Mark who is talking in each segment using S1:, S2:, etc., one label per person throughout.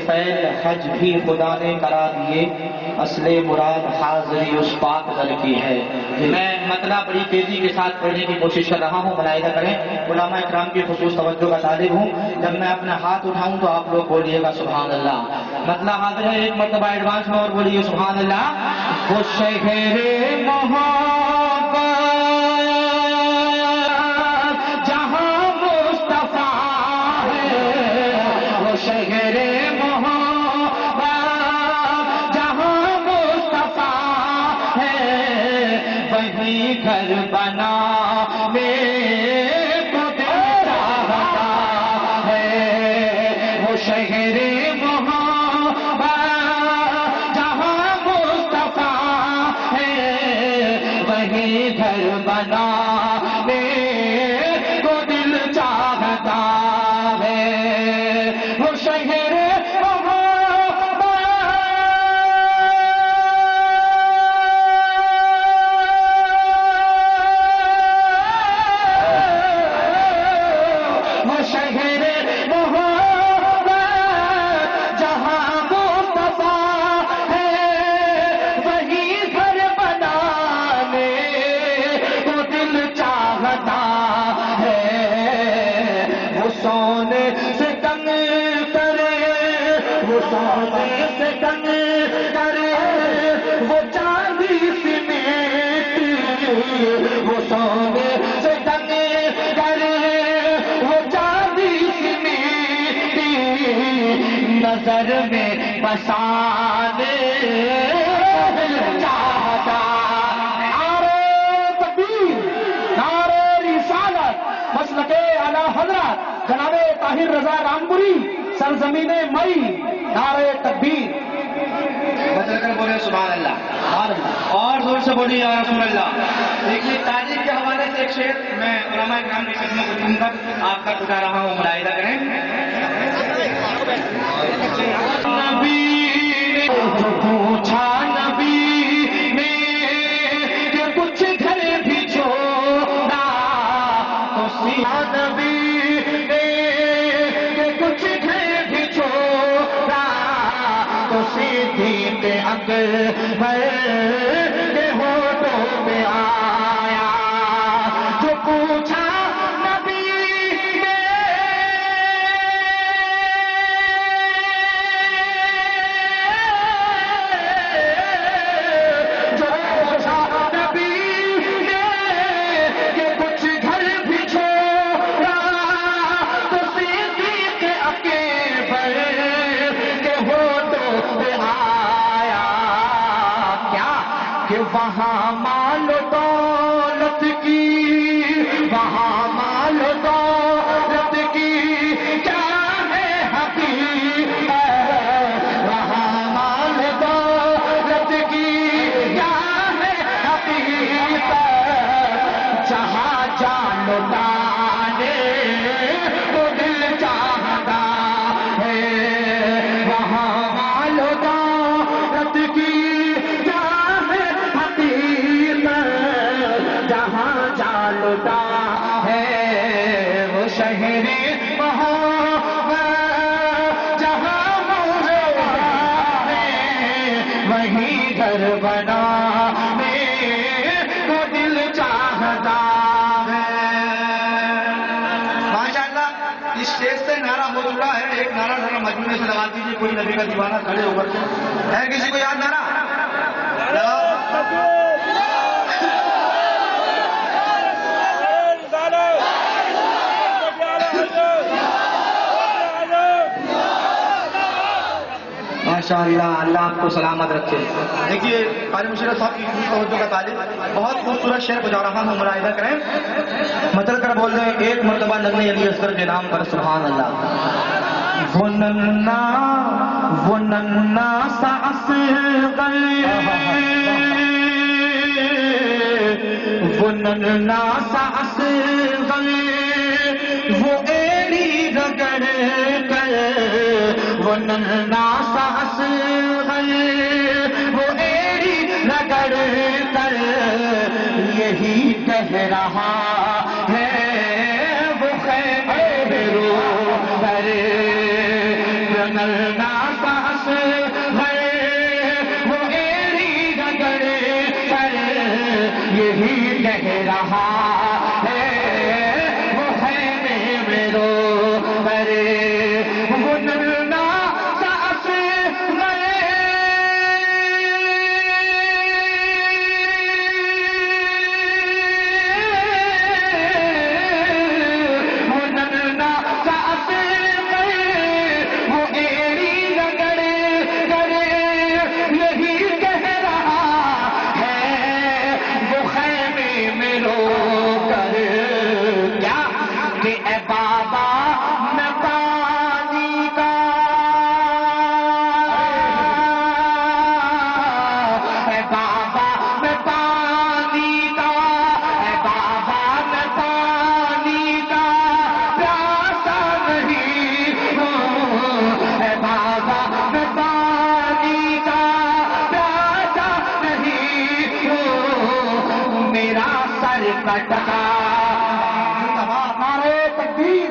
S1: فیل حج بھی خدا نے کرا دیے، اصل مراد حاضری اس پاک در کی ہے۔ میں مطلب بڑی تیزی کے ساتھ پڑھنے کی کوشش کر رہا ہوں، ملاحظہ کریں، علماء اکرام کی خصوص توجہ کا طالب ہوں۔ جب میں اپنا ہاتھ اٹھاؤں تو آپ لوگ بولیے گا سبحان اللہ۔ مطلب حاضر ہے، ایک مرتبہ ایڈوانس میں اور بولیے سبحان اللہ۔ وہ شہر محبت جہاں مصطفیٰ ہے، وہ شہر گھر بنا میں کو دل چاہتا ہے، وہ شہر محبت جہاں مصطفیٰ ہے، وہی گھر بنا میں کو دل چاہتا ہے، وہ شہر سونے سے تنگ کرے وہ چاندی سمیٹ، وہ سونے سے تنگ کرے وہ چاندی سمیٹ، نظر میں بسانے چاہتا۔ نعرہ تکبیر، نعرہ رسالت، مسلک اعلی حضرت جناب طاہر رضا رامپوری، سرزمین مئی، نعرہ تکبیر۔ بدل کر بولے سبحان اللہ، اور زور سے بولیے یا رسول اللہ۔ دیکھیے تاریخ کے حوالے سے ایک شعر میں علماء اکرام کی خدمت میں چن کر آپ کا بتا رہا ہوں، ملاحظہ کریں۔ نبی نے جو پوچھا نبی نے کہ کچھ گھر بھی چھوڑا، تو سیاہ نبی اکبر کے ہوٹوں میں آیا، جو پوچھا نبی نے، جو پوچھا نبی نے کہ کچھ گھر بھی چھوڑا، تو صدیق اکبر کے ہوٹوں میں آیا، کہ وہاں مال دولت کی، وہاں مال دولت کی کیا ہے حقیقت، وہاں مال دولت کی کیا ہے حقیقت، جہاں جان لٹانے کو دل چاہتا ہے، وہاں مال دولت کی جالتا ہے، وہ شہر محبت جہاں مصطفیٰ ہے، وہی گھر بنا میں کو دل چاہتا ہے۔ ماشاءاللہ اس اسٹیج سے نعرہ ہو چکا ہے، ایک نعرہ ذرا مجموعے سے لگا دیجیے، کوئی نبی کا دیوانہ کھڑے ہو کر کے ہے، کسی کو یاد نعرہ؟ ماشاءاللہ، اللہ آپ کو سلامت رکھے۔ دیکھیے قاری مشرف صاحب کی توجہ کا طالب بہت خوبصورت شعر بجا رہا ہوں، ملاحظہ کریں، مطلب کر بول رہے ہیں ایک مرتبہ نغمہ علی اصغر کے نام پر سبحان اللہ۔ وہ ننا سا اصغر، وہ ننا سا اصغر، وہ ایڑی رگڑ کر، وہ ننا سا اصغر، وہ ایڑی رگڑ کر یہی کہہ رہا ہے، وہ خیر رو پر ننا وہ ایڑی رگڑے کر یہی کہہ رہا ہے وہ خیمے میں رو کر وہ نرنا ساس وہ نرنا ساس وہ ایڑی رگڑے کرے یہی کہہ رہا ہے وہ خیمے میں رو کر کیا کہ اے بابا میں پانی کا اے بابا میں پانی کا اے بابا میں پانی کا پیاسا نہیں ہوں اے بابا میں پانی کا پیاسا نہیں ہوں میرا سر کٹا نعرے تکبیر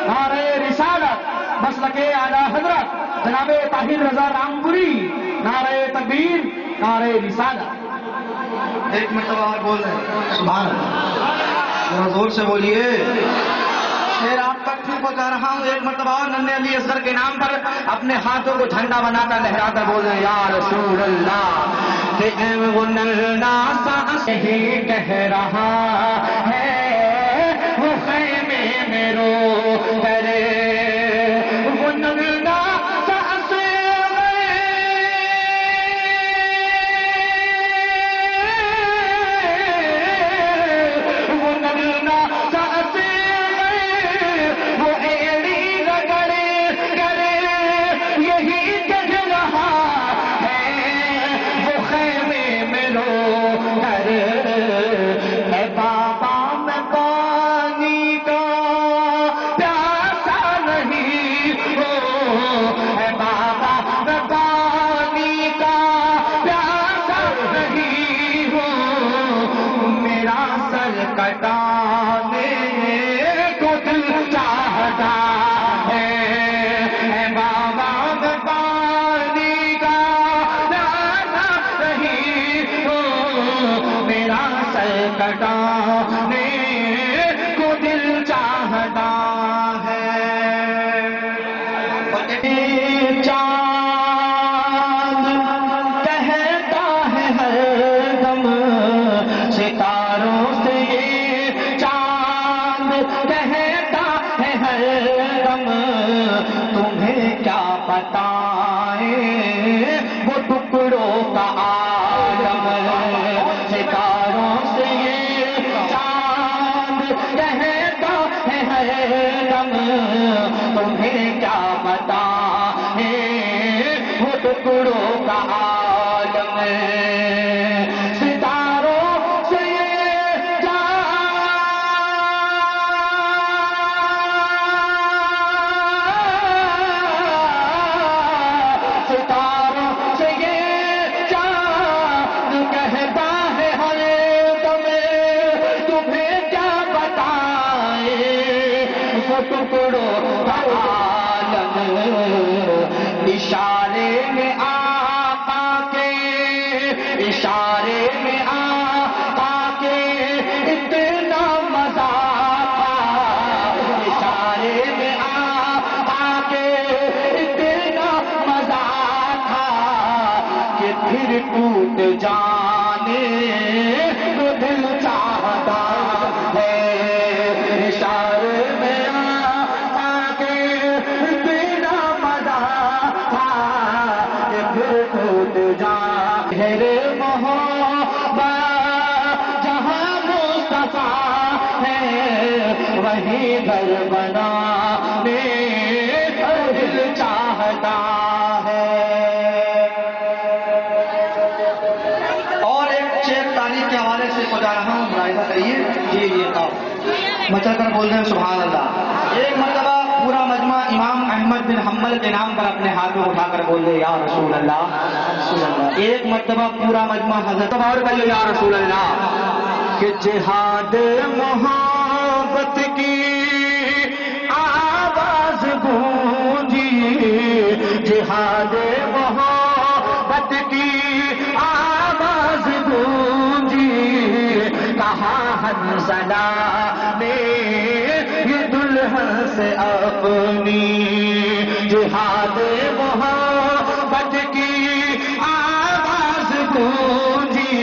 S1: نعرے رسالت مسلک اعلی حضرت جناب طاہر رضا رامپوری نعرے تکبیر نعرے رسالت
S2: ایک مرتبہ اور بول رہے ہیں سبحان اللہ ذرا زور سے بولیے پھر آپ تک پھر بتا رہا ہوں ایک مرتبہ اور ننھے علی اصغر کے نام پر اپنے ہاتھوں کو جھنڈا بنا کر لہرا کر بول رہے ہیں یا رسول اللہ کہ اے وہ نرنا سا
S1: یہی کہہ رہا ہے وہ خیمے میں رو کرے وہ نرنا ساس وہ نرنا ساس وہ ایڑی رگڑے کرے یہی کہہ رہا ہے وہ خیمے میں رو کر اے بابا میں پانی کا پیاسا نہیں ہوں اے بابا میں پانی کا پیاسا نہیں ہوں میرا سر کٹانے کو دل چاہتا ہے اے بابا میں پانی کا پیاسا نہیں ہوں میرا سر کٹانے کو دل چاہتا ہے چاند کہتا ہے ہر دم ستاروں سے یہ چاند کہتا ہے ہر دم تمہیں کیا بتائیں وہ ٹکڑوں کا عالم ستاروں سے یہ چاند کہتا ہے ہر دم تمہیں کیا بتائیں وہ ٹکڑوں کا عالم ستاروں سے یہ ستاروں سے یہ چاند کہتا ہے ہر دم تمہیں کیا بتائیں وہ ٹکڑوں کا عالم اشارے میں آقا کے اشارے میں آقا کے اتنا مزہ تھا اشارے میں آقا کے اتنا مزہ تھا کہ پھر ٹوٹ جانے کو دل چاہتا ہے اشارے میں آقا کے اتنا مزہ تھا کہ پھر ٹوٹ جانے محبت جہاں مصطفیٰ ہے وہی گھر بنانے کو دل چاہتا ہے
S2: اور ایک شعر تاریخ کے حوالے سے بتا رہا ہوں ملاحظہ کریے یہ مچل کر بول رہے ہیں سبحان اللہ ایک مرتبہ پورا مجمع امام احمد بن حنبل کے نام پر اپنے ہاتھوں اٹھا کر بول رہے یا رسول اللہ ایک مرتبہ پورا مجمع حضرت اور کہیے یا رسول اللہ کہ جہاد محبت کی آواز گونجی جہاد محبت
S1: حنظلہ نے یہ دلہن سے اپنی جہاد محبت کی آواز گونجی،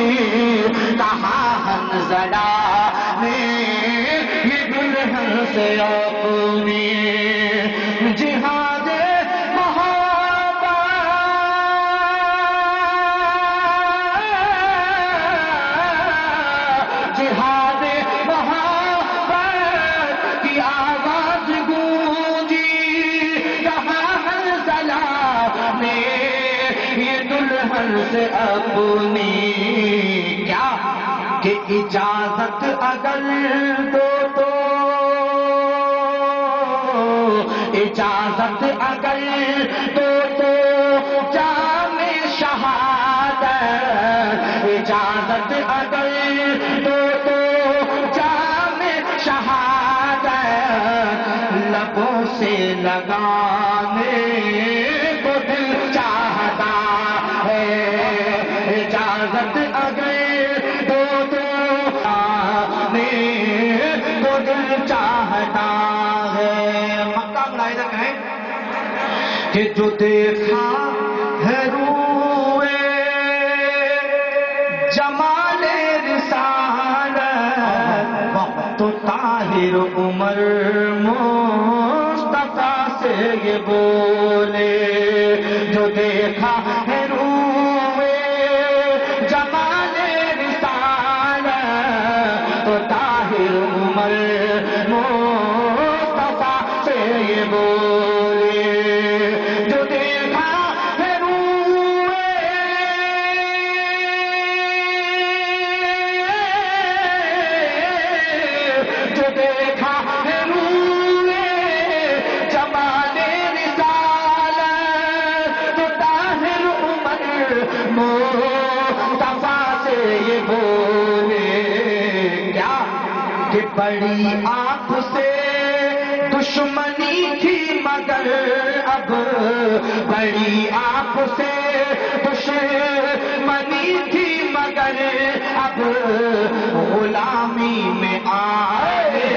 S1: کہا حنظلہ نے یہ دلہن سے اپنی جہاد جہاد محبت کی آواز گونجی، کہا حنظلہ نے یہ دلہن سے اپنی کیا کہ اجازت اگر دو تو اجازت اگر دو تو جام شہادت، اجازت اگر دو تو جام شہادت لبوں سے لگانے کو دل چاہتا ہے، اجازت اگر دو تو آنے کو دل چاہتا ہے۔
S2: مکہ ملاحظہ کریں کہ جو دیکھا ہے روئے جمال رسالت، تو طاہر عمر مصطفیٰ سے یہ بولے، جو دیکھا ہے روئے جمال رسالت، تو طاہر عمر مصطفیٰ سے یہ بولے، جو دیکھا ہے روئے جو دیکھا ہے روئے جمال رسالت، تو طاہر عمر مصطفیٰ سے یہ بولے کیا کہ بڑی آپ سے دشمنی تھی مگر اب، بڑی آپ سے دشمنی تھی مگر اب غلامی میں آئے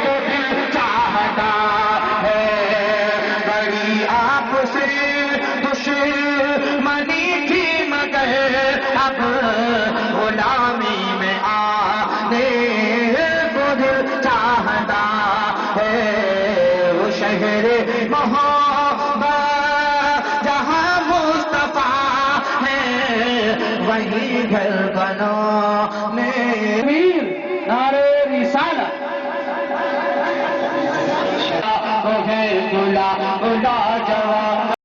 S2: تو دل چاہتا ہے، بڑی آپ سے دشمنی تھی مگر اب غلامی میں آنے کو دل چاہتا ہے، وہ شہر محبت جہاں مصطفیٰ ہے وہی گھر بنانے
S1: نعرہ رسالت ہو گئے دلہا جوان